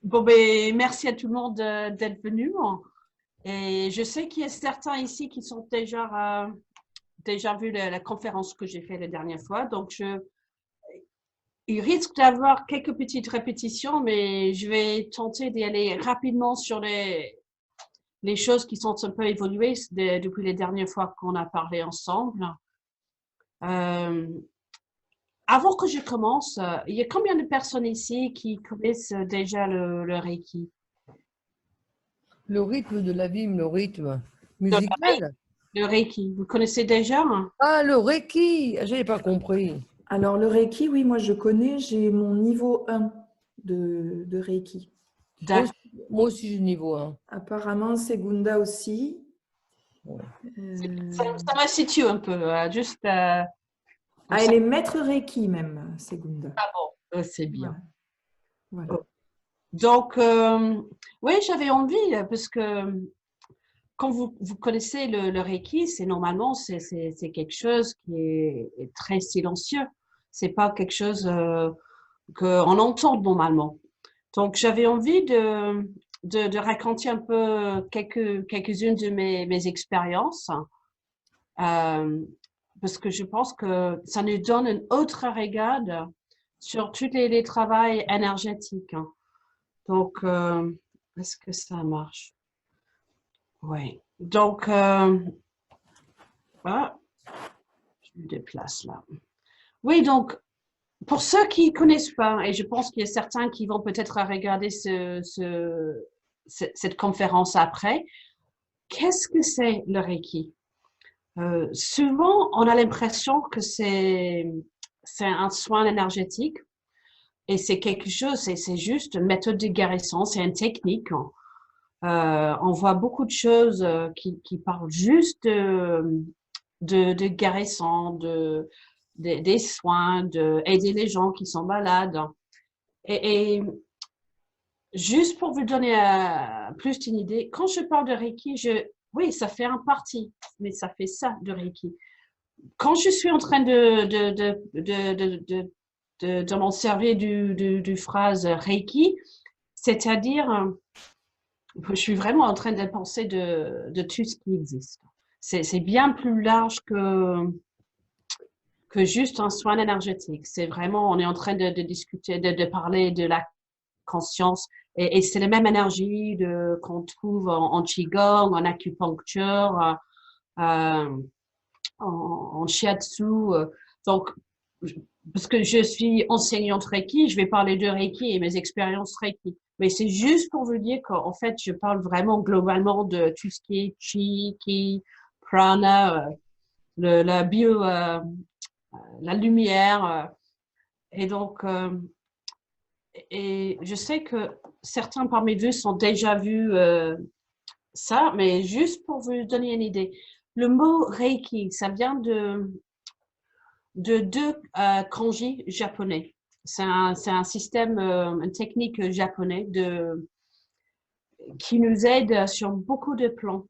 Bon, ben, merci à tout le monde d'être venu. Et je sais qu'il y a certains ici qui sont déjà vu la conférence que j'ai faite la dernière fois. Donc, il risque d'avoir quelques petites répétitions, mais je vais tenter d'y aller rapidement sur les choses qui sont un peu évoluées depuis les dernières fois qu'on a parlé ensemble. Euh, Avant que je commence, il y a combien de personnes ici qui connaissent déjà le Reiki? Le rythme de la vie, le rythme Le, musical. le Reiki, vous connaissez déjà, hein? Ah, le Reiki, j'ai pas compris. Alors, le Reiki, oui, moi je connais, j'ai mon niveau 1 de Reiki. Moi aussi, moi aussi, j'ai niveau 1. Apparemment, Segunda aussi. Ouais. Ça me situe un peu, juste comme Ah, ça. elle est maître Reiki même, Segunda. Ah bon, c'est bien. Voilà. Oh. Donc, oui, j'avais envie, parce que quand vous connaissez le Reiki, normalement, c'est quelque chose qui est très silencieux. C'est pas quelque chose qu'on entend normalement. Donc, j'avais envie de raconter un peu quelques-unes de mes expériences, parce que je pense que ça nous donne un autre regard sur tous les travails énergétiques. Donc, est-ce que ça marche? Oui. Donc, ah, je me déplace là. Oui, donc, pour ceux qui connaissent pas, et je pense qu'il y a certains qui vont peut-être regarder cette conférence après, qu'est-ce que c'est le Reiki? Souvent, on a l'impression que c'est un soin énergétique et c'est quelque chose, c'est juste une méthode de guérison, c'est une technique. On voit beaucoup de choses qui parlent juste de guérison, des soins, d'aider les gens qui sont malades. Et juste pour vous donner plus d'une idée, quand je parle de Reiki, oui, ça fait un parti, mais ça fait ça de Reiki. Quand je suis en train de m'en servir du phrase Reiki, c'est-à-dire, je suis vraiment en train de penser de tout ce qui existe. C'est bien plus large que juste un soin énergétique. C'est vraiment, on est en train de discuter, de parler de la conscience. Et c'est la même énergie qu'on trouve en Qigong, en acupuncture, en shiatsu. Donc, parce que je suis enseignante Reiki, je vais parler de Reiki et mes expériences Reiki. Mais c'est juste pour vous dire qu'en fait, je parle vraiment globalement de tout ce qui est Chi, Ki, Prana, la bio, la lumière. Et donc, et je sais que certains parmi vous ont déjà vu ça, mais juste pour vous donner une idée, le mot Reiki, ça vient de deux kanji japonais. C'est un système, une technique japonais qui nous aide sur beaucoup de plans.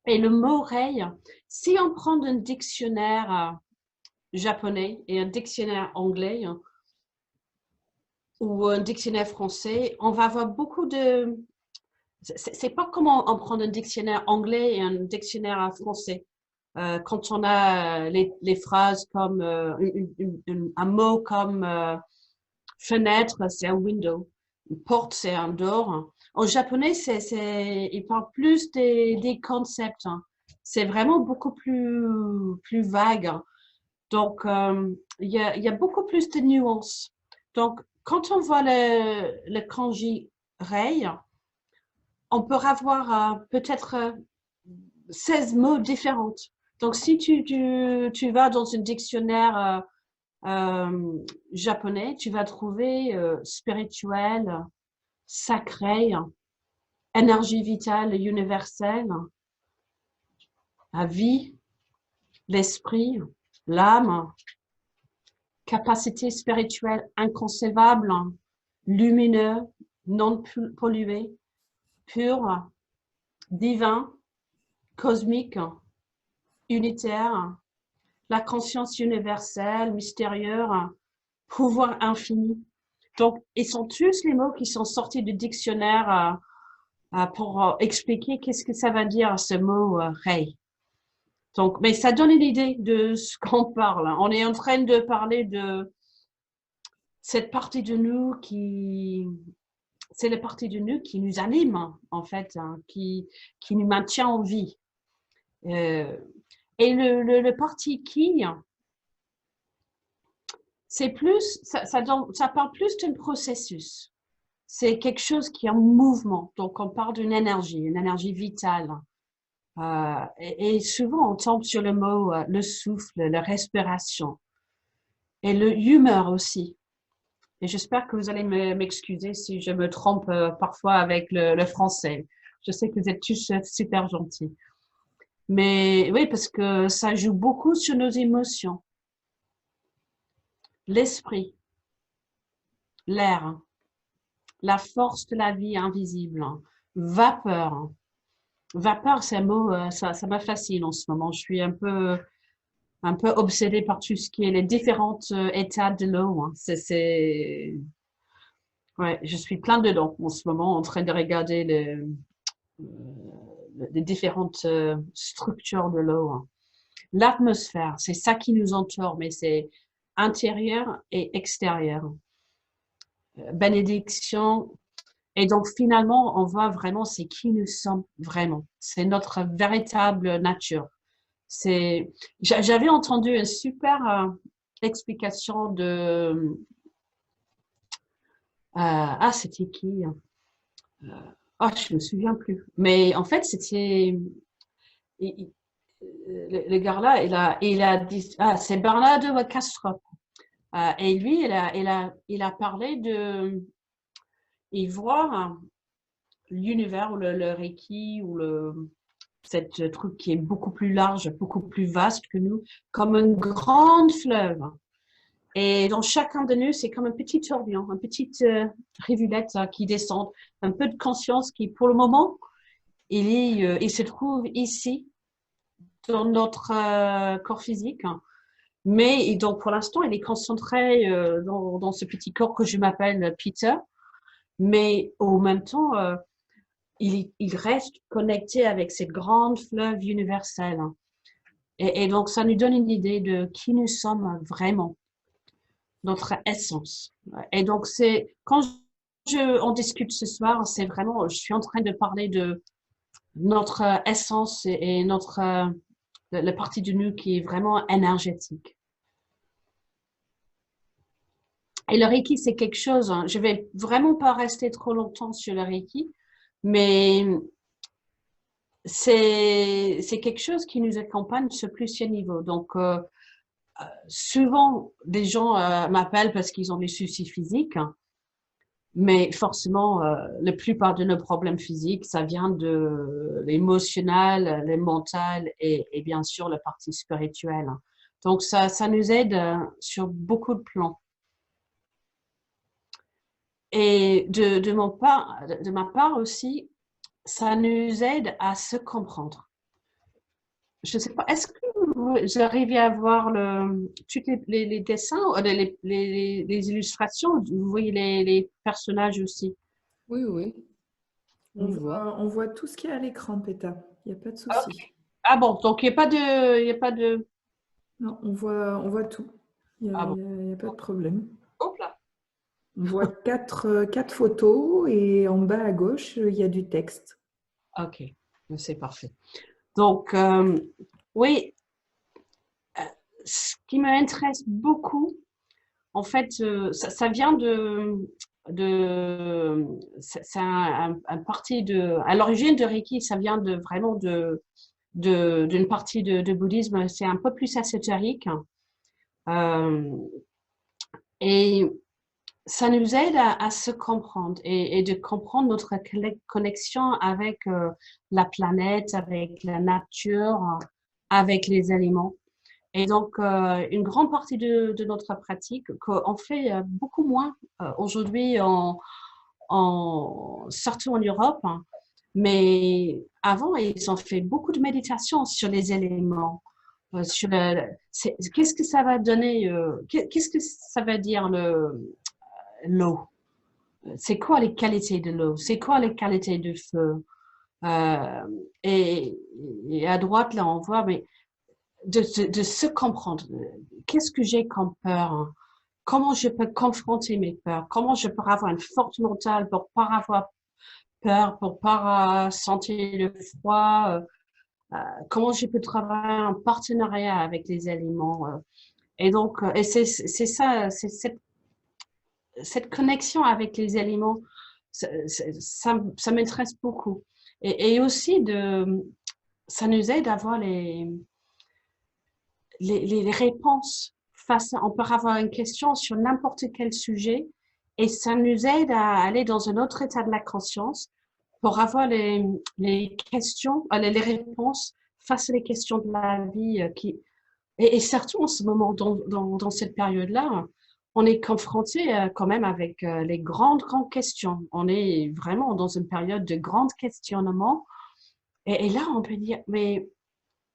Et le mot rei, si on prend un dictionnaire japonais et un dictionnaire anglais ou un dictionnaire français, on va avoir beaucoup de... C'est pas comme on prend un dictionnaire anglais et un dictionnaire français. Quand on a les phrases comme un mot comme fenêtre, c'est un window, une porte, c'est un door. En japonais, ils parlent plus des concepts. Hein. C'est vraiment beaucoup plus vague. Donc, il y a beaucoup plus de nuances. Donc, quand on voit le kanji rei, on peut avoir peut-être 16 mots différents. Donc, si tu vas dans un dictionnaire japonais, tu vas trouver spirituel, sacré, énergie vitale universelle, la vie, l'esprit, l'âme, capacité spirituelle inconcevable, lumineux, non pollué, pur, divin, cosmique, unitaire, la conscience universelle, mystérieuse, pouvoir infini. Donc, ils sont tous les mots qui sont sortis du dictionnaire pour expliquer qu'est-ce que ça va dire ce mot Rei. Donc, mais ça donne une idée de ce qu'on parle. On est en train de parler de cette partie de nous c'est la partie de nous qui nous anime, en fait, qui nous maintient en vie. Et le parti qui, c'est plus, ça parle plus d'un processus. C'est quelque chose qui est en mouvement. Donc, on parle d'une énergie, une énergie vitale. Et souvent, on tombe sur le mot, le souffle, la respiration. Et le humeur aussi. Et j'espère que vous allez m'excuser si je me trompe parfois avec le français. Je sais que vous êtes tous super gentils. Mais oui, parce que ça joue beaucoup sur nos émotions. L'esprit, l'air, la force de la vie invisible, vapeur. Vapeur, c'est un mot, ça me fascine en ce moment. Je suis un peu obsédée par tout ce qui est les différents états de l'eau. Ouais, je suis plein dedans en ce moment, en train de regarder les différentes structures de l'eau. L'atmosphère, c'est ça qui nous entoure, mais c'est intérieur et extérieur. Bénédiction. Et donc, finalement, on voit vraiment c'est qui nous sommes vraiment. C'est notre véritable nature. J'avais entendu une super explication de... c'était qui? Je me souviens plus. Mais en fait, c'était... Le gars-là, il a dit... c'est Bernard de Kastrup. Et lui, il a parlé de... Il voit l'univers ou le Reiki ou cette truc qui est beaucoup plus large, beaucoup plus vaste que nous, comme une grande fleuve. Et dans chacun de nous, c'est comme un petit tourbillon, une petite rivulette qui descend, un peu de conscience qui, pour le moment, il se trouve ici, dans notre corps physique. Mais donc, pour l'instant, il est concentré dans ce petit corps que je m'appelle Peter. Mais au même temps, il reste connecté avec cette grande fleuve universelle. Et donc, ça nous donne une idée de qui nous sommes vraiment, notre essence. Et donc, quand on discute ce soir, c'est vraiment, je suis en train de parler de notre essence et la partie de nous qui est vraiment énergétique. Et le Reiki, c'est quelque chose, je vais vraiment pas rester trop longtemps sur le Reiki, mais c'est quelque chose qui nous accompagne sur plusieurs niveaux. Donc, souvent, des gens m'appellent parce qu'ils ont des soucis physiques, mais forcément, la plupart de nos problèmes physiques, ça vient de l'émotionnel, le mental et bien sûr la partie spirituelle. Donc, ça nous aide sur beaucoup de plans. Et de ma part aussi, ça nous aide à se comprendre. Je ne sais pas, est-ce que vous arrivez à voir tous les dessins, les illustrations? Vous voyez les personnages aussi? Oui, oui. On voit tout ce qu'il y a à l'écran, Péta. Il n'y a pas de souci. Okay. Ah bon, donc il n'y a pas de... Non, on voit tout. Il n'y a pas de problème. Hop là. On voit quatre photos et en bas à gauche, il y a du texte. Ok, c'est parfait. Donc, oui, ce qui m'intéresse beaucoup, en fait, ça vient c'est un parti à l'origine de Reiki, ça vient vraiment d'une partie de bouddhisme, c'est un peu plus ésotérique. Et ça nous aide à se comprendre et de comprendre notre connexion avec la planète, avec la nature, avec les aliments. Et donc, une grande partie de notre pratique, qu'on fait beaucoup moins aujourd'hui, surtout en Europe, mais avant, ils ont fait beaucoup de méditation sur les éléments. Qu'est-ce que ça va donner, qu'est-ce que ça va dire l'eau? c'est quoi les qualités de l'eau, c'est quoi les qualités du feu. Euh, et, et à droite, là, on voit, mais de se comprendre. Qu'est-ce que j'ai comme peur? Hein? Comment je peux confronter mes peurs? Comment je peux avoir une force mentale pour pas avoir peur, pour pas sentir le froid? Comment je peux travailler en partenariat avec les éléments? Et donc, et c'est ça, c'est cette connexion avec les éléments, ça m'intéresse beaucoup. Et aussi, ça nous aide à avoir les réponses on peut avoir une question sur n'importe quel sujet et ça nous aide à aller dans un autre état de la conscience pour avoir les questions, les réponses face à les questions de la vie et surtout en ce moment, dans cette période-là, on est confronté quand même avec les grandes questions. On est vraiment dans une période de grands questionnements. Et là, on peut dire, mais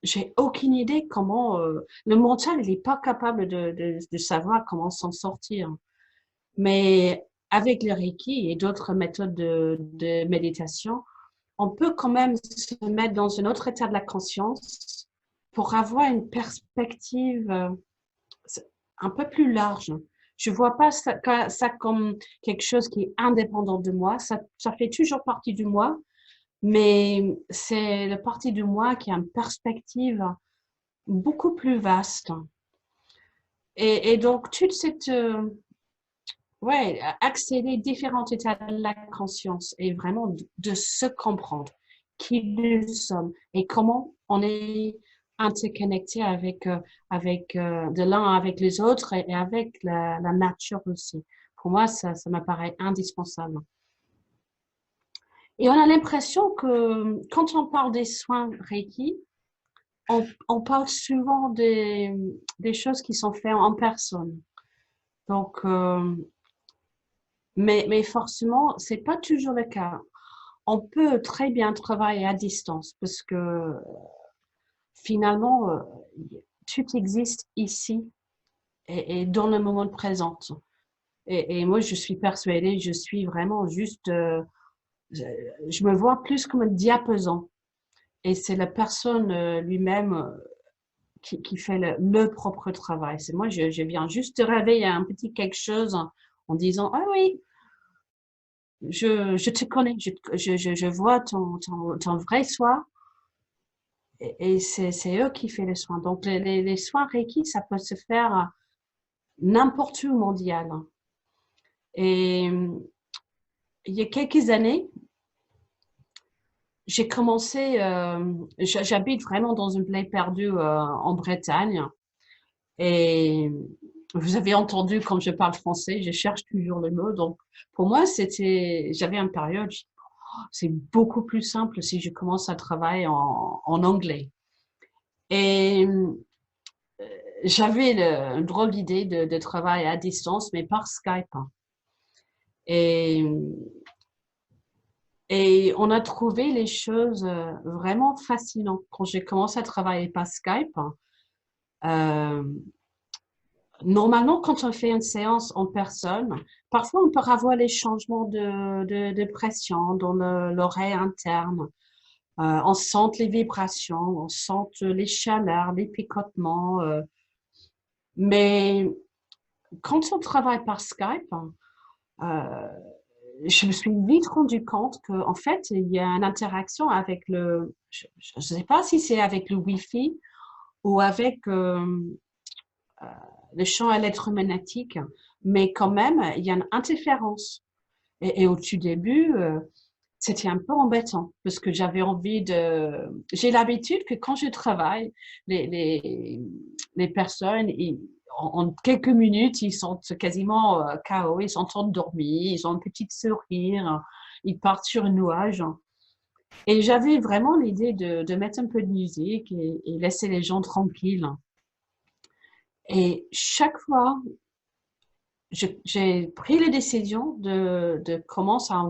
j'ai aucune idée comment le mental, il n'est pas capable de savoir comment s'en sortir. Mais avec le Reiki et d'autres méthodes de méditation, on peut quand même se mettre dans un autre état de la conscience pour avoir une perspective un peu plus large. Je ne vois pas ça comme quelque chose qui est indépendant de moi. Ça fait toujours partie de moi, mais c'est la partie de moi qui a une perspective beaucoup plus vaste. Et donc, toute cette, ouais, accéder différents états de la conscience et vraiment de se comprendre qui nous sommes et comment on est interconnecté de l'un avec les autres et avec la nature aussi. Pour moi, ça me paraît indispensable. Et on a l'impression que quand on parle des soins Reiki, on parle souvent des choses qui sont faites en personne. Donc, mais forcément, c'est pas toujours le cas. On peut très bien travailler à distance parce que finalement, tout existe ici et dans le moment présent. Et moi, je suis persuadée, je suis vraiment juste, je me vois plus comme un diapason. Et c'est la personne lui-même qui fait le propre travail. C'est moi, je viens juste de réveiller un petit quelque chose en disant, ah oui, je te connais, je vois ton vrai soi et c'est eux qui font les soins. Donc, les soins Reiki, ça peut se faire n'importe où mondial. Et il y a quelques années, j'ai commencé, j'habite vraiment dans une plaie perdue en Bretagne. Et vous avez entendu quand je parle français, je cherche toujours le mot. Donc, pour moi, j'avais une période, c'est beaucoup plus simple si je commence à travailler en anglais. Et j'avais une drôle d'idée de travail à distance, mais par Skype. Et, et on a trouvé les choses vraiment fascinantes. Quand j'ai commencé à travailler par Skype, euh, normalement, quand on fait une séance en personne, parfois on peut avoir les changements de pression dans l'oreille interne. On sent les vibrations, on sent les chaleurs, les picotements. Mais quand on travaille par Skype, euh, je me suis vite rendu compte qu'en fait, il y a une interaction avec je ne sais pas si c'est avec le Wi-Fi ou avec le champ électromagnétique, mais quand même, il y a une interférence. Et au tout début, c'était un peu embêtant parce que j'avais envie J'ai l'habitude que quand je travaille, les personnes, en quelques minutes, ils sont quasiment KO, ils sont endormis, ils ont un petit sourire, ils partent sur un nuage. Et j'avais vraiment l'idée de mettre un peu de musique et laisser les gens tranquilles. Et chaque fois, j'ai pris la décision de commencer à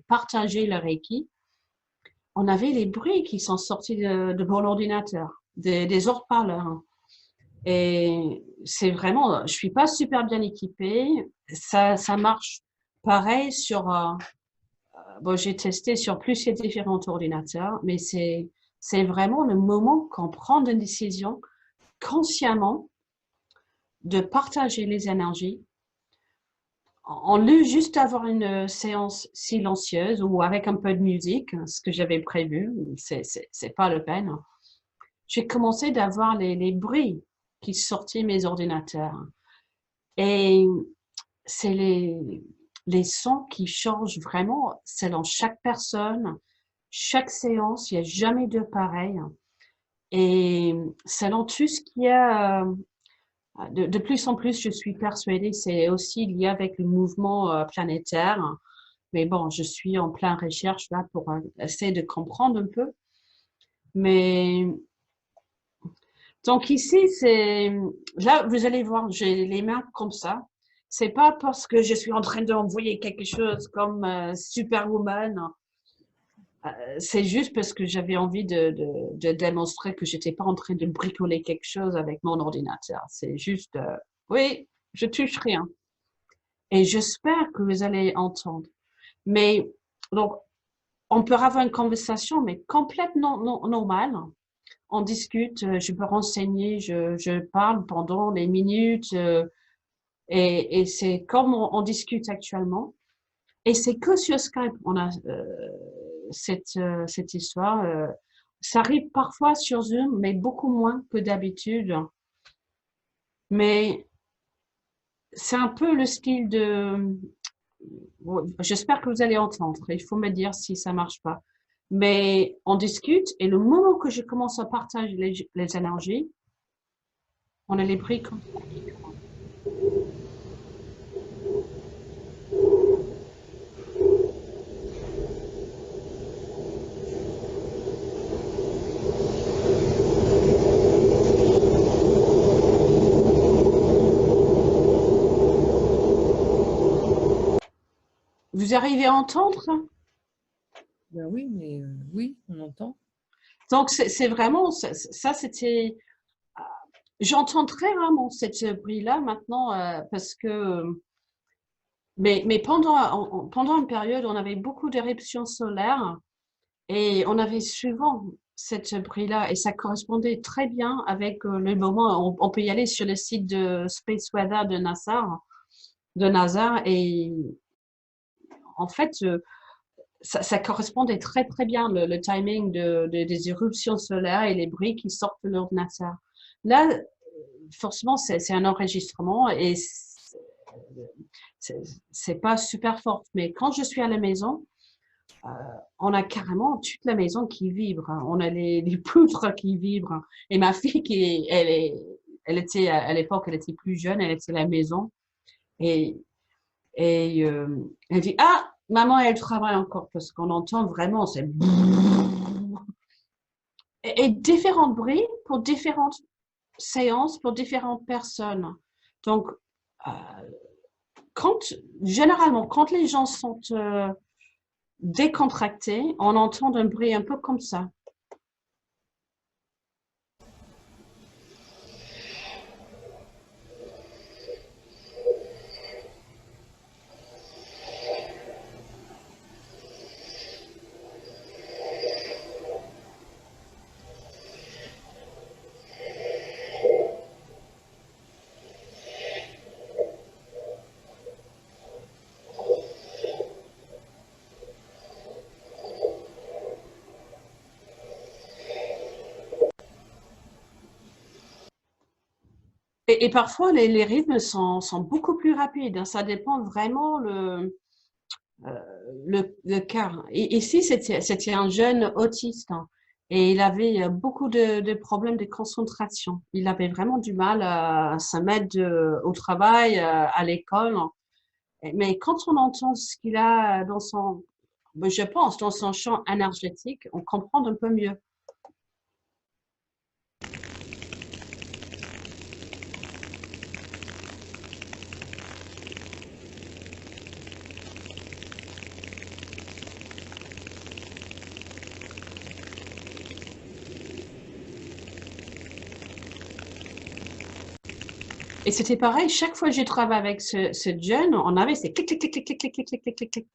partager le Reiki. On avait les bruits qui sont sortis de mon ordinateur, des haut-parleurs. Et c'est vraiment, je suis pas super bien équipée. Ça marche pareil sur, bon, j'ai testé sur plusieurs différents ordinateurs, mais c'est vraiment le moment qu'on prend une décision consciemment de partager les énergies. En lieu juste d'avoir une séance silencieuse ou avec un peu de musique, ce que j'avais prévu, c'est pas la peine. J'ai commencé d'avoir les bruits qui sortaient mes ordinateurs. Et c'est les sons qui changent vraiment selon chaque personne, chaque séance, il n'y a jamais de pareil. Et selon tout ce qu'il y a, de plus en plus, je suis persuadée, c'est aussi lié avec le mouvement planétaire. Mais bon, je suis en plein recherche là pour essayer de comprendre un peu. Mais donc ici, c'est là, vous allez voir, j'ai les mains comme ça. C'est pas parce que je suis en train d'envoyer quelque chose comme Superwoman. C'est juste parce que j'avais envie de démontrer que j'étais pas en train de bricoler quelque chose avec mon ordinateur. C'est juste, oui, je touche rien. Et j'espère que vous allez entendre. Mais donc, on peut avoir une conversation, mais complètement normale. On discute, je peux renseigner, je parle pendant les minutes, et c'est comme on discute actuellement. Et c'est que sur Skype, on a cette histoire. Ça arrive parfois sur Zoom, mais beaucoup moins que d'habitude. Mais c'est un peu le style de... J'espère que vous allez entendre. Il faut me dire si ça marche pas. Mais on discute et le moment que je commence à partager les énergies, on a les prix comme ça. Vous arrivez à entendre ça? Ben oui, mais oui, on entend. Donc, c'est vraiment, ça c'était, j'entends très rarement cette bruit-là maintenant parce que, mais pendant une période, on avait beaucoup d'éruptions solaires et on avait souvent cette bruit-là et ça correspondait très bien avec le moment, on peut y aller sur le site de Space Weather de NASA et en fait, ça correspondait très très bien le timing des éruptions solaires et les bruits qui sortent de l'ordinateur. Là, forcément, c'est un enregistrement et c'est pas super fort. Mais quand je suis à la maison, euh, on a carrément toute la maison qui vibre. On a les poutres qui vibrent. Et ma fille, elle était à l'époque, elle était plus jeune, elle était à la maison et elle dit ah maman, elle travaille encore parce qu'on entend vraiment c'est et différents bruits pour différentes séances pour différentes personnes. Donc euh, généralement, quand les gens sont décontractés, on entend un bruit un peu comme ça. Et parfois, les rythmes sont beaucoup plus rapides, hein. Ça dépend vraiment euh, le cas. Et ici, c'était un jeune autiste hein, et il avait beaucoup de problèmes de concentration. Il avait vraiment du mal à se mettre au travail, à l'école. Mais quand on entend ce qu'il a dans son, je pense, dans son champ énergétique, on comprend un peu mieux. Et c'était pareil, chaque fois que j'ai travaillé avec ce jeune, on avait ces clic, clic, clic, clic, clic, clic, clic, clic, clic, clic, clic.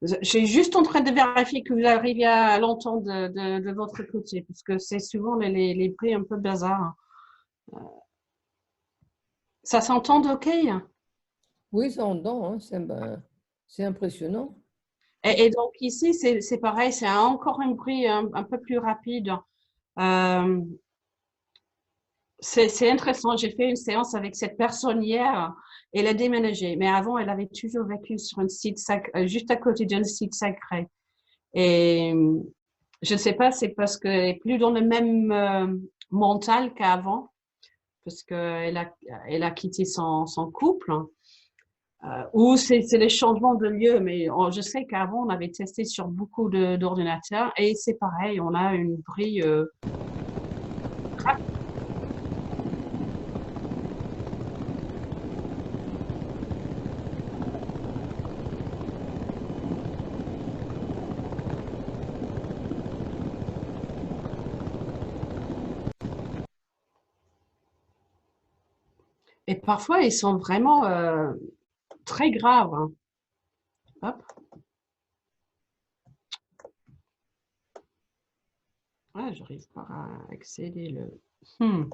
Je suis juste en train de vérifier que vous arrivez à l'entendre de votre côté, parce que c'est souvent les bruits un peu bizarres. Ça s'entend OK? Oui, ça entend, hein, c'est impressionnant. Et donc ici, c'est pareil, c'est encore un bruit un peu plus rapide. Euh, c'est intéressant. J'ai fait une séance avec cette personne hier. Elle a déménagé, mais avant, elle avait toujours vécu sur un site juste à côté d'un site sacré. Et je ne sais pas, c'est parce qu'elle n'est plus dans le même mental qu'avant, parce qu'elle a quitté son couple. Ou c'est les changements de lieu, mais je sais qu'avant, on avait testé sur beaucoup d'ordinateurs et c'est pareil, on a une brille. Et parfois, ils sont vraiment très graves, hein. Hop. Ouais, j'arrive pas à accéder un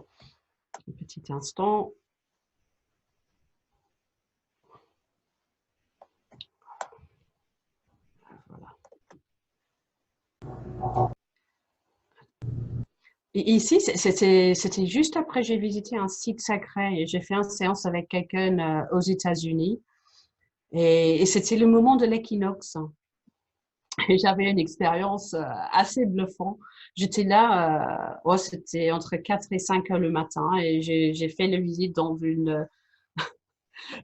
petit instant. Voilà. Et ici, c'était juste après j'ai visité un site sacré et j'ai fait une séance avec quelqu'un aux États-Unis et c'était le moment de l'équinoxe. Et j'avais une expérience assez bluffante. J'étais là, c'était entre 4 et 5 heures le matin et j'ai fait la visite dans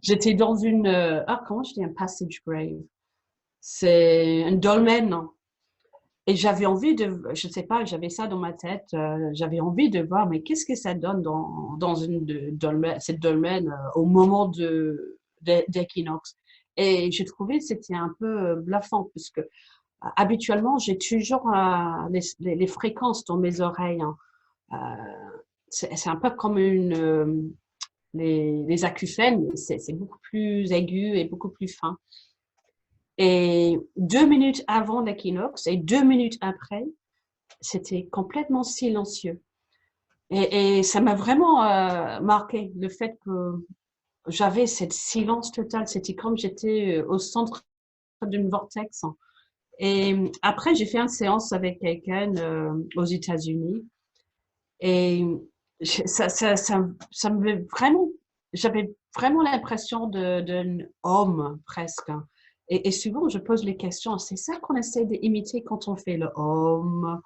j'étais dans comment je dis un passage grave? C'est un dolmen. Et j'avais envie je sais pas, j'avais ça dans ma tête, j'avais envie de voir, mais qu'est-ce que ça donne dans cette dolmen au moment d'équinoxe. Et j'ai trouvé que c'était un peu bluffant, parce que habituellement, j'ai toujours les fréquences dans mes oreilles, hein. C'est un peu comme les acouphènes, c'est beaucoup plus aigu et beaucoup plus fin. Et 2 minutes avant l'équinoxe et 2 minutes après, c'était complètement silencieux. Et ça m'a vraiment marqué, le fait que j'avais cette silence total. C'était comme j'étais au centre d'une vortex. Et après, j'ai fait une séance avec quelqu'un aux États-Unis. Et ça me vraiment, j'avais vraiment l'impression d'un homme presque. Et souvent, je pose les questions. C'est ça qu'on essaie d'imiter quand on fait le homme.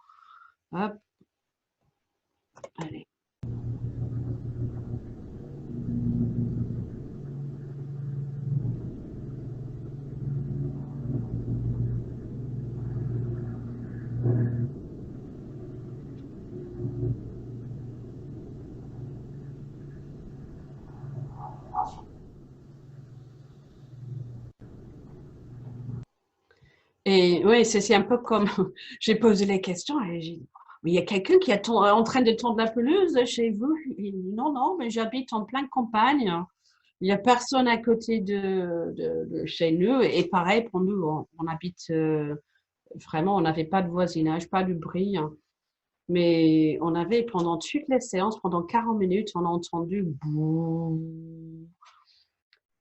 Hop, allez. Et oui, c'est un peu comme j'ai posé les questions et j'ai dit, mais il y a quelqu'un qui est en train de tondre la pelouse chez vous? Il dit, non, non, mais j'habite en pleine campagne. Il n'y a personne à côté de chez nous. Et pareil pour nous, on habite vraiment, on n'avait pas de voisinage, pas de bruit, hein. Mais on avait pendant toutes les séances, pendant 40 minutes, on a entendu bouh.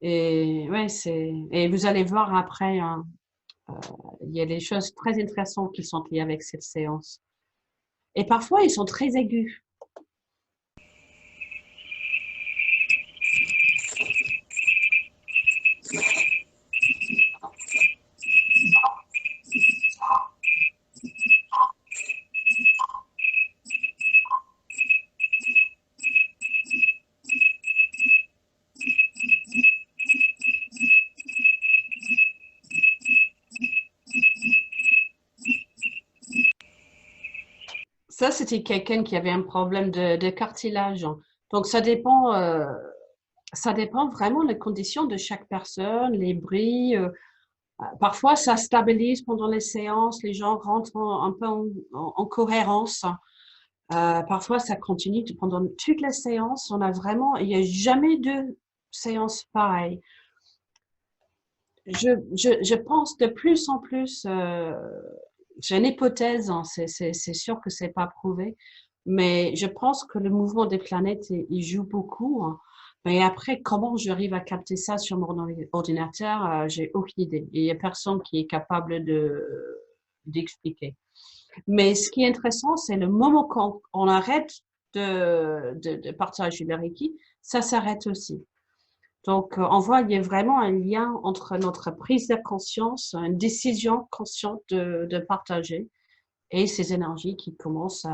Et ouais, et vous allez voir après, hein, il y a des choses très intéressantes qui sont liées avec cette séance. Et parfois, ils sont très aigus. Ça, c'était quelqu'un qui avait un problème de cartilage. Donc, ça dépend vraiment des conditions de chaque personne, les bruits. Parfois, ça stabilise pendant les séances, les gens rentrent un peu en cohérence. Parfois, ça continue pendant toute la séance. Il n'y a jamais deux séances pareilles. Je pense de plus en plus, j'ai une hypothèse, hein, c'est sûr que c'est pas prouvé, mais je pense que le mouvement des planètes, il joue beaucoup, hein. Mais après, comment j'arrive à capter ça sur mon ordinateur, j'ai aucune idée. Il y a personne qui est capable d'expliquer. Mais ce qui est intéressant, c'est le moment quand on arrête de partager le Reiki, ça s'arrête aussi. Donc, on voit qu'il y a vraiment un lien entre notre prise de conscience, une décision consciente de partager et ces énergies qui commencent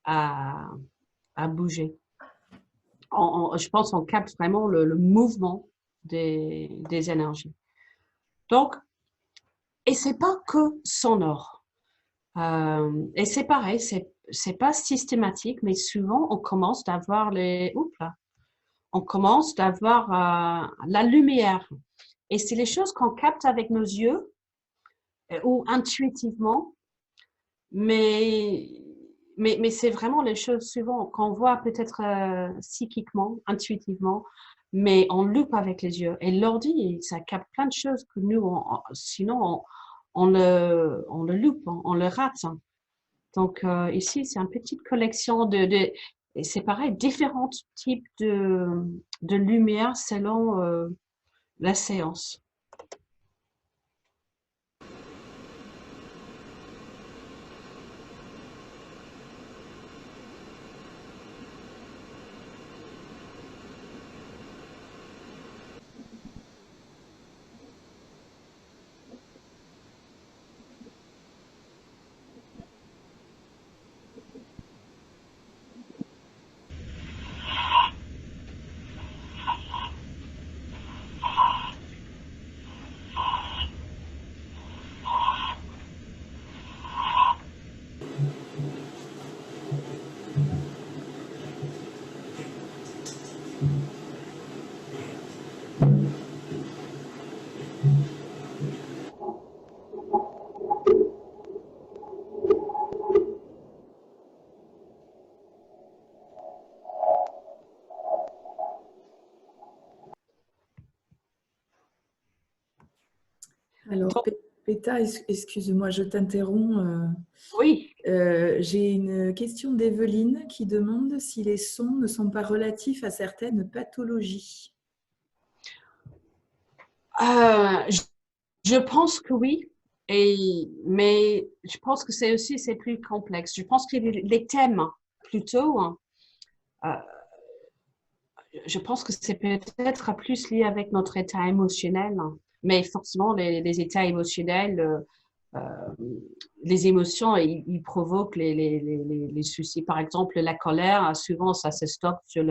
à, à bouger. Je pense qu'on capte vraiment le mouvement des énergies. Donc, et c'est pas que sonore. Et c'est pareil, c'est pas systématique, mais souvent on commence d'avoir on commence d'avoir la lumière. Et c'est les choses qu'on capte avec nos yeux ou intuitivement, mais c'est vraiment les choses souvent qu'on voit peut-être psychiquement, intuitivement, mais on loupe avec les yeux. Et l'ordi, ça capte plein de choses que nous, sinon, on le loupe, on le rate. Donc ici, c'est une petite collection et c'est pareil, différents types de lumière selon la séance. Alors, Péta, excuse-moi, je t'interromps. Oui. J'ai une question d'Evelyne qui demande si les sons ne sont pas relatifs à certaines pathologies. Je pense que oui, mais je pense que c'est plus complexe. Je pense que les thèmes plutôt, je pense que c'est peut-être plus lié avec notre état émotionnel, mais forcément les états émotionnels, les émotions, ils provoquent les soucis. Par exemple, la colère, souvent ça se stocke sur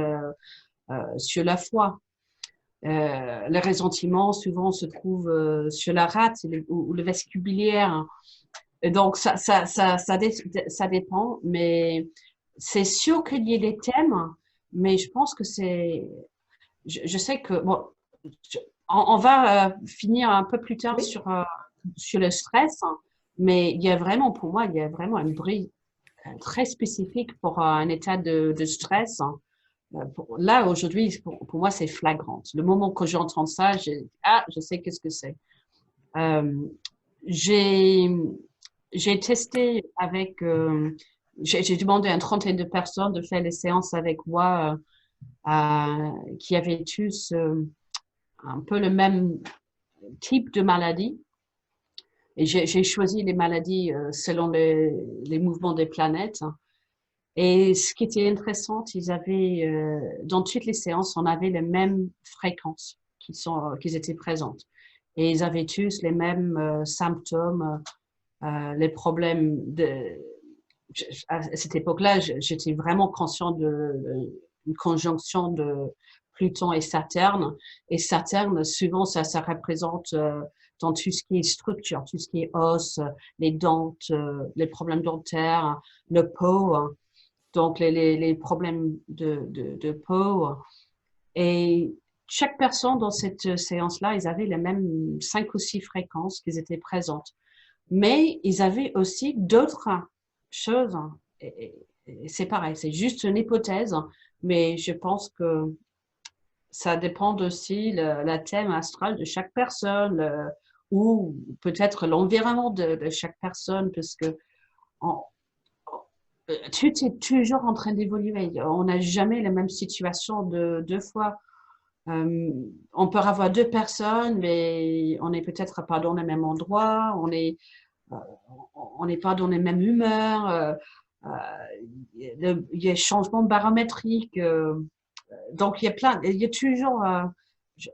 la foi. Le ressentiment, souvent, se trouve sur la rate ou le vestibulaire. Et donc, ça dépend, mais c'est sûr qu'il y a des thèmes, mais je pense que je sais que, bon, on va finir un peu plus tard Oui. sur le stress, hein, mais il y a vraiment, pour moi, il y a vraiment une brille très spécifique pour un état de stress, hein. Là, aujourd'hui, pour moi, c'est flagrant. Le moment que j'entends ça, je sais qu'est-ce que c'est. Euh, j'ai testé avec, j'ai demandé à une trentaine de personnes de faire les séances avec moi qui avaient tous un peu le même type de maladie. Et j'ai choisi les maladies selon les mouvements des planètes. Et ce qui était intéressant, ils avaient, dans toutes les séances, on avait les mêmes fréquences qui étaient présentes. Et ils avaient tous les mêmes symptômes, les problèmes à cette époque-là, j'étais vraiment conscient d'une conjonction de Pluton et Saturne. Et Saturne, souvent, ça représente dans tout ce qui est structure, tout ce qui est os, les dents, les problèmes dentaires, le peau, hein. Donc les problèmes de peau. Et chaque personne dans cette séance-là, ils avaient les mêmes 5 ou 6 fréquences qui étaient présentes. Mais ils avaient aussi d'autres choses et c'est pareil, c'est juste une hypothèse, mais je pense que ça dépend aussi la thème astral de chaque personne, ou peut-être l'environnement de chaque personne, parce que on- tu es toujours en train d'évoluer. On n'a jamais la même situation deux fois. On peut avoir deux personnes, mais on n'est peut-être pas dans le même endroit, euh, on n'est pas dans les mêmes humeurs. Il y a changement barométrique. Donc, il y a toujours je-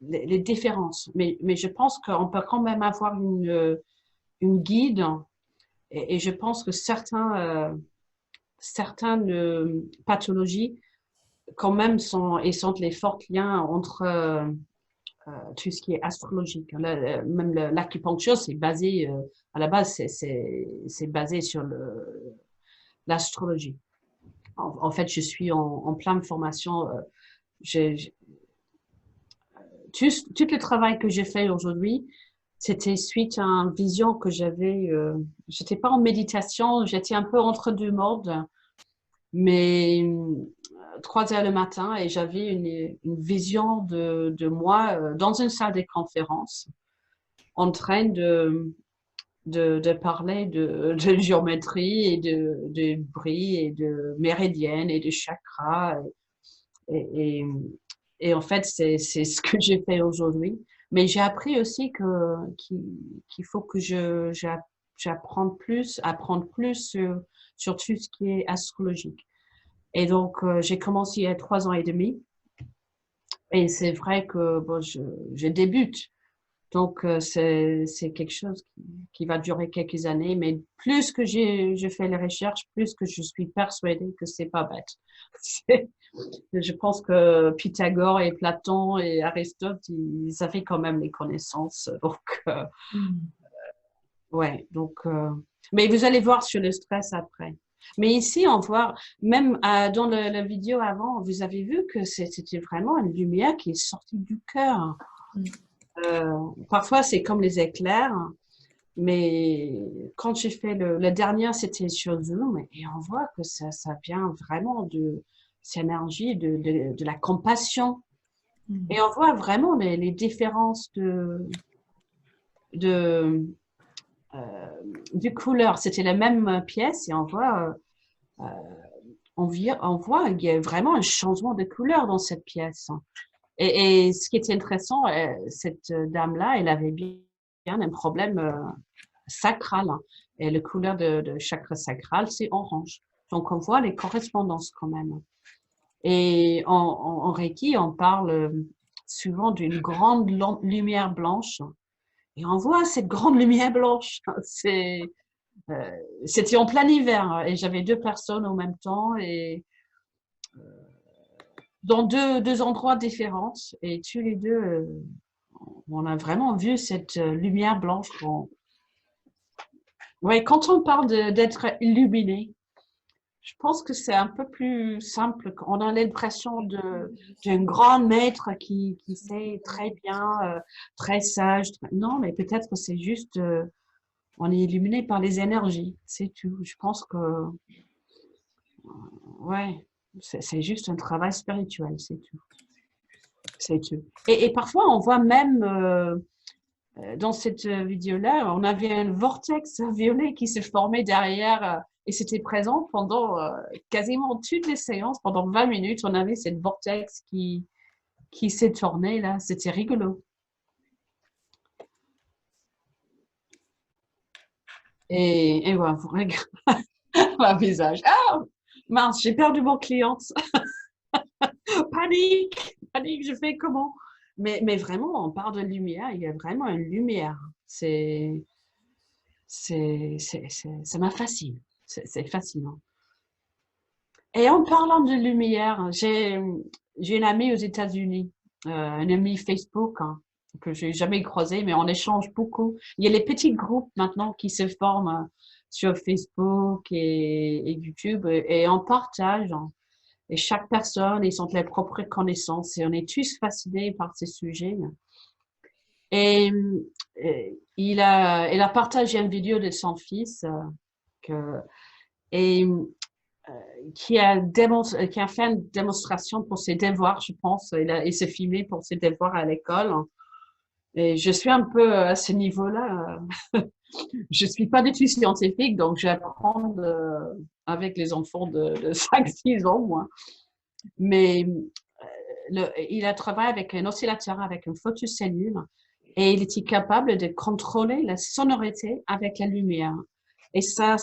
les différences. Mais je pense qu'on peut quand même avoir une guide. Et je pense que certaines pathologies, quand même, sont les forts liens entre tout ce qui est astrologique. Même l'acupuncture, c'est basé, à la base, c'est basé sur l'astrologie. En fait, je suis en pleine formation. J'ai- tout le travail que j'ai fait aujourd'hui, c'était suite à une vision que j'avais. J'étais pas en méditation, j'étais un peu entre deux mondes, mais 3 heures le matin et j'avais une vision de moi dans une salle de conférence en train de parler de géométrie et de bris et de méridiennes et de chakras. Et, et, et en fait, c'est ce que j'ai fait aujourd'hui. Mais j'ai appris aussi qu'il faut que j'apprenne apprendre plus sur tout ce qui est astrologique. Et donc, j'ai commencé il y a 3 ans et demi. Et c'est vrai que bon, je débute. Donc, c'est quelque chose qui va durer quelques années. Mais plus que je fais les recherches, plus que je suis persuadée que c'est pas bête. Je pense que Pythagore et Platon et Aristote, ils avaient quand même les connaissances. Donc, ouais. Donc, mais vous allez voir sur le stress après. Mais ici, on voit, même dans la vidéo avant, vous avez vu que c'était vraiment une lumière qui est sortie du cœur. Parfois, c'est comme les éclairs, mais quand j'ai fait le dernier, c'était sur Zoom, et on voit que ça vient vraiment de cette énergie de la compassion. Et on voit vraiment les différences de, de couleurs. C'était la même pièce et on voit qu'il y a vraiment un changement de couleur dans cette pièce. Et ce qui était intéressant, cette dame-là, elle avait bien un problème sacral. Et la couleur de chakra sacral, c'est orange. Donc, on voit les correspondances quand même. Et en Reiki, on parle souvent d'une grande lumière blanche. Et on voit cette grande lumière blanche. C'était en plein hiver et j'avais deux personnes en même temps et dans deux endroits différents. Et tous les deux, on a vraiment vu cette lumière blanche. Ouais, quand on parle d'être illuminé, je pense que c'est un peu plus simple. On a l'impression d'un grand maître qui sait très bien, très sage. Non, mais peut-être que c'est juste, on est illuminé par les énergies, c'est tout. Je pense que, ouais, c'est juste un travail spirituel, c'est tout. C'est tout. Et parfois, on voit même dans cette vidéo-là, on avait un vortex violet qui s'est formé derrière et c'était présent pendant quasiment toutes les séances. Pendant 20 minutes, on avait cette vortex qui s'est tournée là. C'était rigolo. Et voilà, vous regardez mon visage. Ah, mince, j'ai perdu mon client. Panique, panique, je fais comment? Mais vraiment, on parle de lumière, il y a vraiment une lumière. Ça m'a fasciné. C'est fascinant. Et en parlant de lumière, j'ai une amie aux États-Unis, une amie Facebook hein, que j'ai jamais croisée, mais on échange beaucoup. Il y a les petits groupes maintenant qui se forment sur Facebook et YouTube et on partage. Hein. Et chaque personne, ils ont leurs propres connaissances et on est tous fascinés par ces sujets. Et, elle a partagé une vidéo de son fils que et qui a fait une démonstration pour ses devoirs, je pense. Il s'est filmé pour ses devoirs à l'école. Et je suis un peu à ce niveau-là. Je suis pas du tout scientifique, donc j'apprends avec les enfants de 5-6 ans, moi. Mais il a travaillé avec un oscillateur, avec une photocellule, et il était capable de contrôler la sonorité avec la lumière. Et ça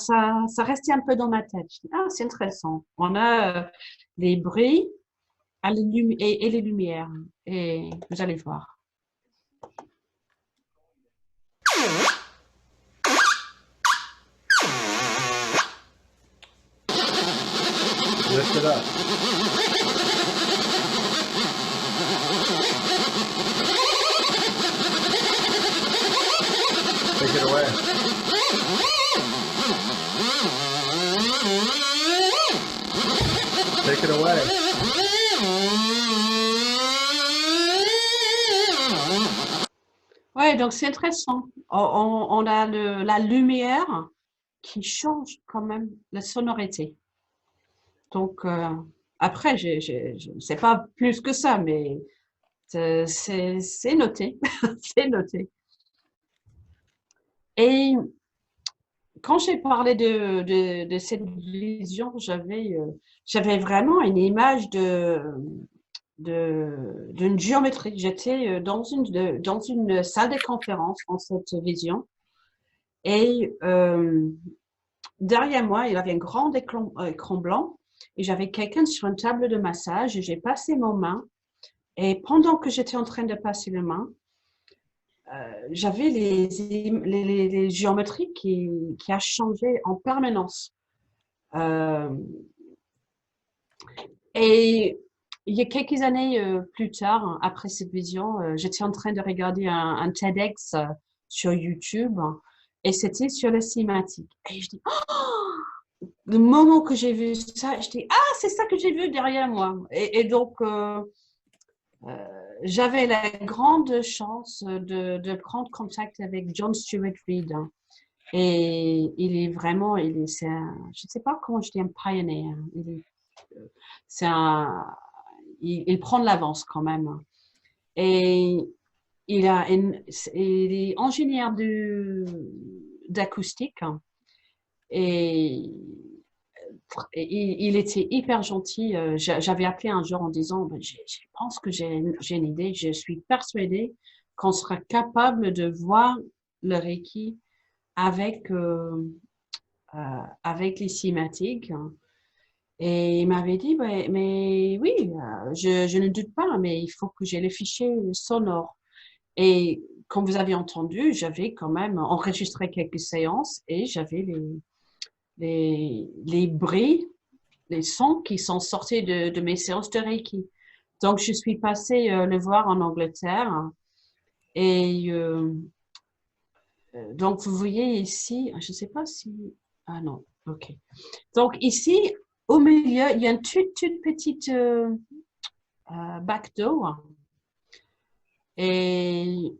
restait un peu dans ma tête. Je dis, ah, c'est intéressant. On a les bruits et les lumières. Et vous allez voir. Lift it up. Take it away. Take it away. Ouais, donc c'est intéressant. On a la lumière qui change quand même la sonorité. Donc, après, je ne sais pas plus que ça, mais c'est noté. C'est noté. Et quand j'ai parlé de cette vision, j'avais vraiment une image d'une géométrie. J'étais dans une salle de conférence en cette vision. Et derrière moi, il y avait un grand écran blanc et j'avais quelqu'un sur une table de massage et j'ai passé mon main. Et pendant que j'étais en train de passer la main, j'avais les géométries qui a changé en permanence. Et il y a quelques années plus tard, après cette vision, j'étais en train de regarder un TEDx sur YouTube et c'était sur la cinématique. Et je dis, oh, le moment que j'ai vu ça, je dis, ah, c'est ça que j'ai vu derrière moi. Et donc, j'avais la grande chance de prendre contact avec John Stuart Reid. Et il est vraiment, je ne sais pas comment je dis, un pioneer. Il prend de l'avance quand même. Et il est ingénieur d'acoustique et il était hyper gentil. J'avais appelé un jour en disant, ben, je pense que j'ai une idée. Je suis persuadée qu'on sera capable de voir le Reiki avec les cinématiques. Et il m'avait dit, mais oui, je ne doute pas, mais il faut que j'ai les fichiers sonores. Et comme vous avez entendu, j'avais quand même enregistré quelques séances et j'avais les bruits, les sons qui sont sortis de mes séances de Reiki. Donc, je suis passée le voir en Angleterre. Et donc, vous voyez ici, je ne sais pas si... Ah non, ok. Donc, ici, au milieu, il y a une toute petite bac d'eau. Et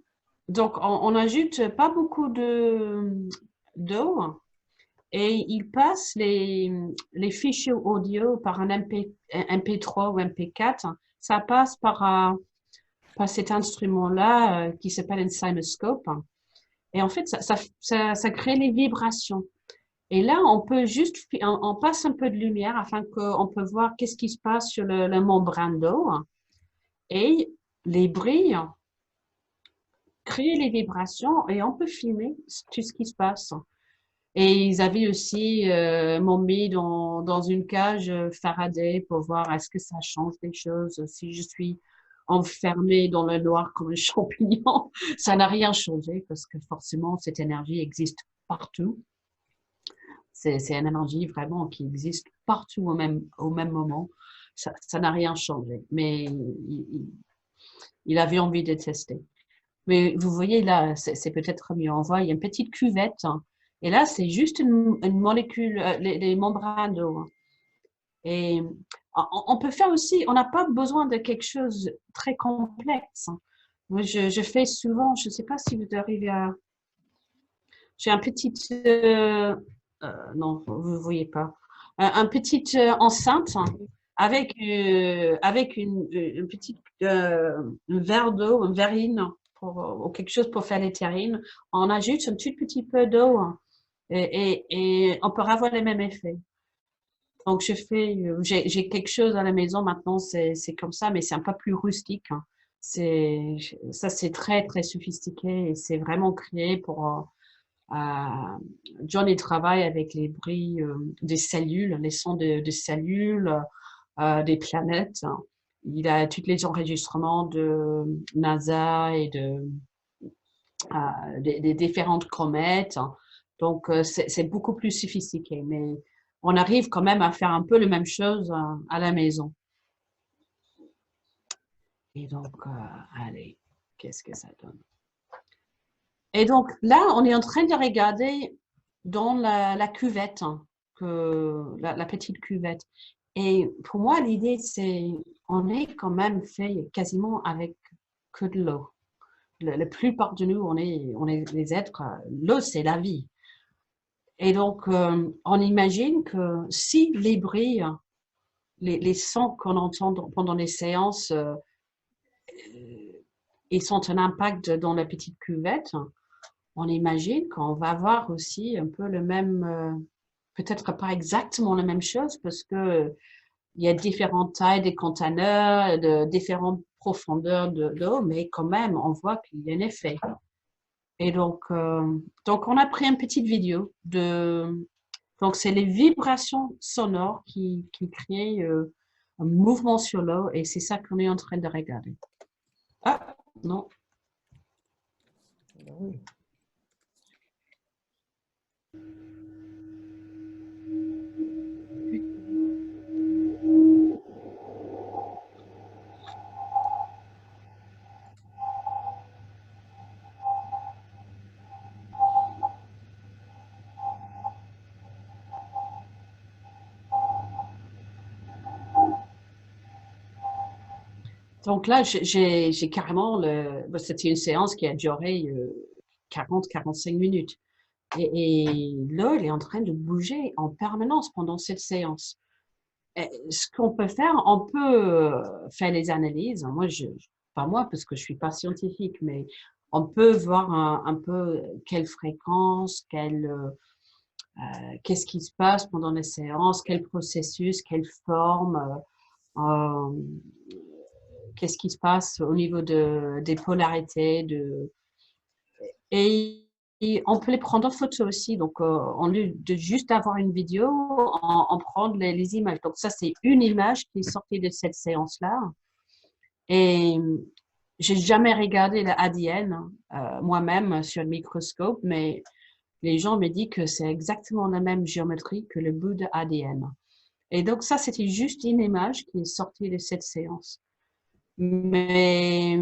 donc, on n'ajoute pas beaucoup d'eau. Et il passe les fichiers audio par un MP3 ou MP4. Ça passe par cet instrument-là qui s'appelle un CymaScope. Et en fait, ça crée les vibrations. Et là, on passe un peu de lumière afin qu'on peut voir qu'est-ce qui se passe sur la membrane d'eau. Et les bruits créent les vibrations et on peut filmer tout ce qui se passe. Et ils avaient aussi m'ont mis dans une cage Faraday pour voir est-ce que ça change des choses. Si je suis enfermée dans le noir comme un champignon, ça n'a rien changé parce que forcément, cette énergie existe partout. C'est une énergie vraiment qui existe partout au même moment. Ça n'a rien changé. Mais il avait envie de tester. Mais vous voyez là, c'est peut-être mieux. On voit, il y a une petite cuvette. Et là, c'est juste une molécule, les membranes d'eau. Et on peut faire aussi, on n'a pas besoin de quelque chose de très complexe. Moi, je fais souvent, je ne sais pas si vous arrivez à... J'ai un petit non, vous ne voyez pas. Un petit enceinte avec, une petite un verre d'eau, une verrine, ou quelque chose pour faire les terrines. On ajoute un tout petit peu d'eau et on peut avoir les mêmes effets. Donc, j'ai quelque chose à la maison maintenant, c'est comme ça, mais c'est un peu plus rustique, hein. Ça, c'est très, très sophistiqué et c'est vraiment créé pour, John, il travaille avec les bruits des cellules, les sons de cellules, des planètes. Il a tous les enregistrements de NASA et des différentes comètes. Donc, c'est beaucoup plus sophistiqué, mais on arrive quand même à faire un peu la même chose à la maison. Et donc, allez, qu'est-ce que ça donne? Et donc, là, on est en train de regarder dans la cuvette, hein, la petite cuvette. Et pour moi, l'idée, c'est, on est quand même fait quasiment avec que de l'eau. La plupart de nous, on est des êtres, l'eau, c'est la vie. Et donc, on imagine que si les bruits, les sons qu'on entend pendant les séances, ils sont un impact dans la petite cuvette, on imagine qu'on va avoir aussi un peu le même, peut-être pas exactement la même chose parce que il y a différentes tailles des conteneurs, de différentes profondeurs d'eau, mais quand même, on voit qu'il y a un effet. Et donc on a pris une petite vidéo donc c'est les vibrations sonores qui créent un mouvement sur l'eau et c'est ça qu'on est en train de regarder. Ah, non. Ah oui. Donc là, j'ai carrément c'était une séance qui a duré 40-45 minutes. Et l'eau, elle est en train de bouger en permanence pendant cette séance. Et ce qu'on peut faire, on peut faire les analyses. Moi, pas moi, parce que je suis pas scientifique, mais on peut voir un peu quelle fréquence, qu'est-ce qui se passe pendant les séances, quel processus, quelle forme, euh, qu'est-ce qui se passe au niveau des polarités. Et on peut les prendre en photo aussi. Donc, au lieu de juste avoir une vidéo, on prend les images. Donc, ça, c'est une image qui est sortie de cette séance-là. Et j'ai jamais regardé l'ADN moi-même sur le microscope, mais les gens me disent que c'est exactement la même géométrie que le bout de ADN. Et donc, ça, c'était juste une image qui est sortie de cette séance. Mais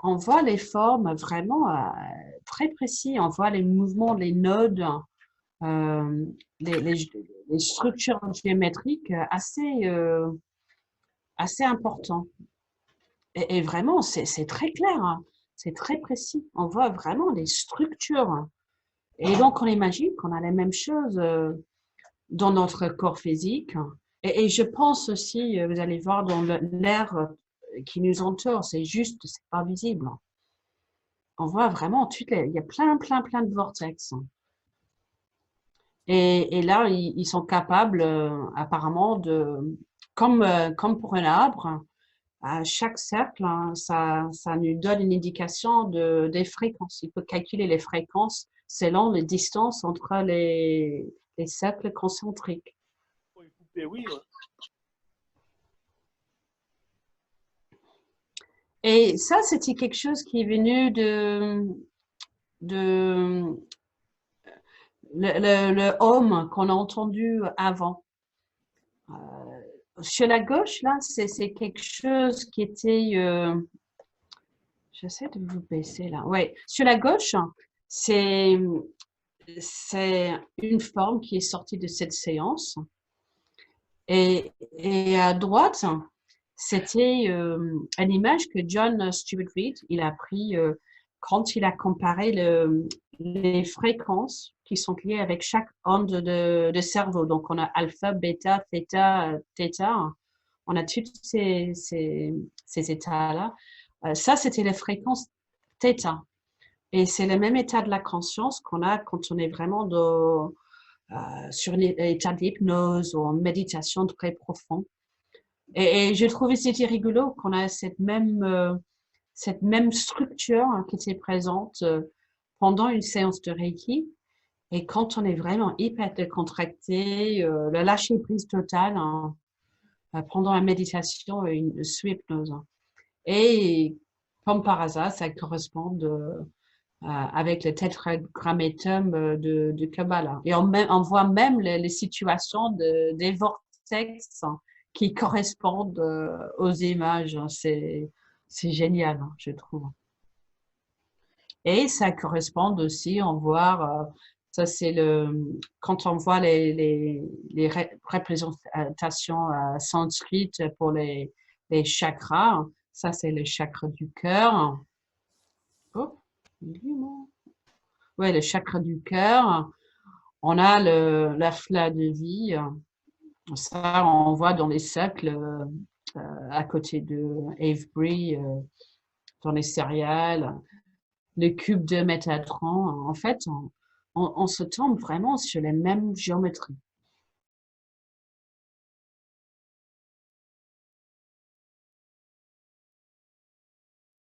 on voit les formes vraiment très précis. On voit les mouvements, les nodes, euh, les structures géométriques assez importants. Et vraiment, c'est très clair, hein. C'est très précis. On voit vraiment les structures. Et donc, on imagine qu'on a les mêmes choses dans notre corps physique. Et je pense aussi, vous allez voir dans l'air qui nous entoure, c'est juste, c'est pas visible. On voit vraiment, il y a plein de vortex. Et là, ils sont capables, apparemment, comme pour un arbre, à chaque cercle, hein, ça nous donne une indication des fréquences. Il peut calculer les fréquences selon les distances entre les cercles concentriques. Oui. Et ça, c'était quelque chose qui est venu le home qu'on a entendu avant. Sur la gauche, là, c'est quelque chose qui était... j'essaie de vous baisser là. Oui, sur la gauche, c'est une forme qui est sortie de cette séance. Et à droite, c'était une image que John Stewart Reid, il a pris quand il a comparé les fréquences qui sont liées avec chaque onde de cerveau. Donc, on a alpha, bêta, theta. On a tous ces états-là. Ça, c'était les fréquences theta. Et c'est le même état de la conscience qu'on a quand on est vraiment sur un état d'hypnose ou en méditation très profond. Et je trouvais c'était rigolo qu'on a cette même structure qui était présente pendant une séance de Reiki. Et quand on est vraiment hyper décontracté, le lâcher prise totale pendant la méditation et sous hypnose. Et comme par hasard, ça correspond avec le tétragrammatum de Kabbalah. Et on voit même les situations des vortex qui correspondent aux images. C'est génial, je trouve. Et ça correspond aussi, on voit, ça c'est quand on voit les représentations sanskrites pour les chakras, ça c'est le chakra du cœur. Oh, ouais, le chakra du cœur. On a la flamme de vie. Ça, on voit dans les cercles à côté de Avebury, dans les céréales, le cube de Métatron. En fait, on se tombe vraiment sur les mêmes géométries.